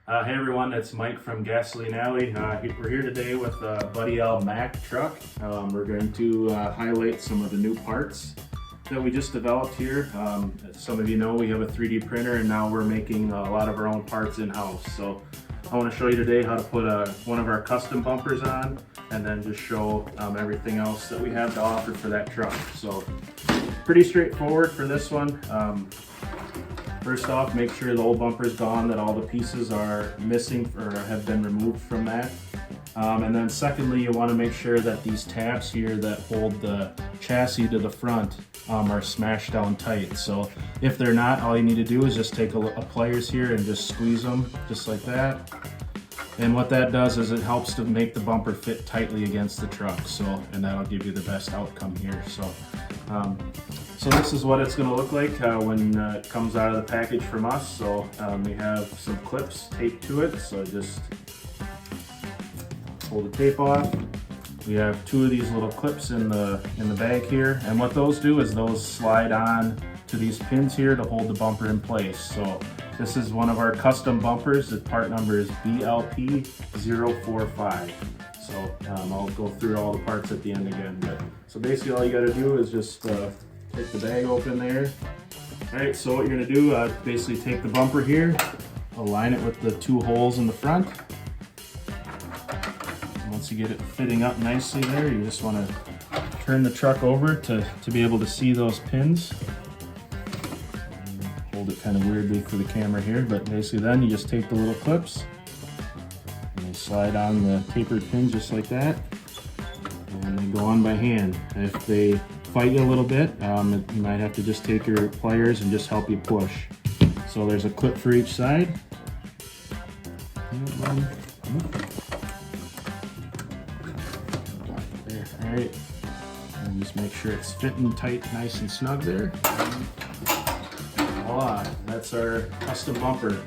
Hey everyone, it's Mike from Gasoline Alley. We're here today with Buddy L Mack truck. We're going to highlight some of the new parts that we just developed here. As some of you know, we have a 3D printer and now we're making a lot of our own parts in-house. So I want to show you today how to put one of our custom bumpers on and then just show everything else that we have to offer for that truck. So pretty straightforward for this one. First off, make sure the old bumper is gone, that all the pieces are missing or have been removed from that. And then secondly, you want to make sure that these tabs here that hold the chassis to the front are smashed down tight. So if they're not, all you need to do is just take a pliers here and just squeeze them just like that. And what that does is it helps to make the bumper fit tightly against the truck. And that'll give you the best outcome here. So this is what it's going to look like when it comes out of the package from us. So we have some clips taped to it. So just pull the tape off. We have two of these little clips in the bag here, and what those do is those slide on to these pins here to hold the bumper in place. So this is one of our custom bumpers. The part number is BLP045. So I'll go through all the parts at the end again. So basically all you got to do is just take the bag open there. Alright, so what you're going to do, basically take the bumper here, align it with the two holes in the front. And once you get it fitting up nicely there, you just want to turn the truck over to be able to see those pins. Hold it kind of weirdly for the camera here, but basically then you just take the little clips and they slide on the tapered pins just like that, and they go on by hand. If they fight you a little bit, you might have to just take your pliers and just help you push. So there's a clip for each side. There, all right. And just make sure it's fitting tight, nice and snug there. Voila, that's our custom bumper.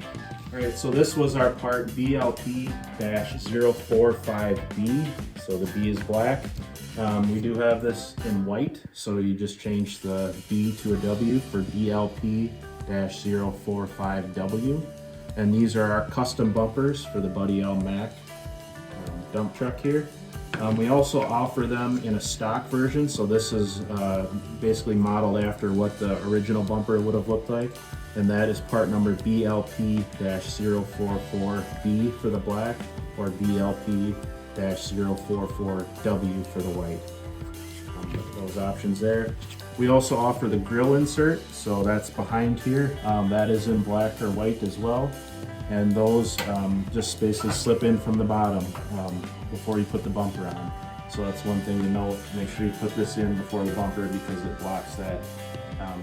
All right, so this was our part BLP-045B. So the B is black. We do have this in white, so you just change the B to a W for BLP-045W. And these are our custom bumpers for the Buddy L Mack dump truck here. We also offer them in a stock version, so this is basically modeled after what the original bumper would have looked like. And that is part number BLP-044B for the black, or BLP-044W for the white. Those options there. We also offer the grill insert, so that's behind here. That is in black or white as well. And those just basically slip in from the bottom before you put the bumper on. So that's one thing to note. Make sure you put this in before the bumper because it blocks that.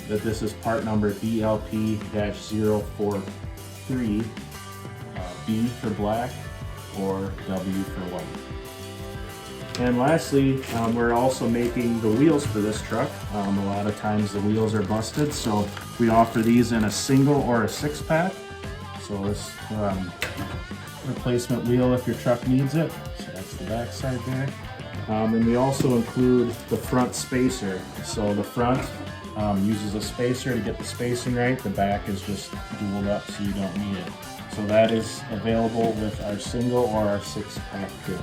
That this is part number BLP-043, B for black or W for white. And lastly, we're also making the wheels for this truck. A lot of times the wheels are busted, so we offer these in a single or a 6-pack. So this replacement wheel if your truck needs it. So that's the back side there. And we also include the front spacer. So the front uses a spacer to get the spacing right. The back is just dualed up so you don't need it. So that is available with our single or our 6-pack kit.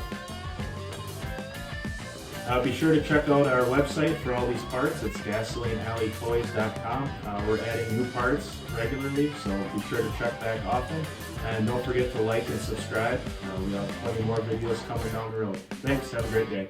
Be sure to check out our website for all these parts. It's gasolinealleytoys.com. We're adding new parts regularly, so be sure to check back often. And don't forget to like and subscribe. We have plenty more videos coming down the road. Thanks, have a great day.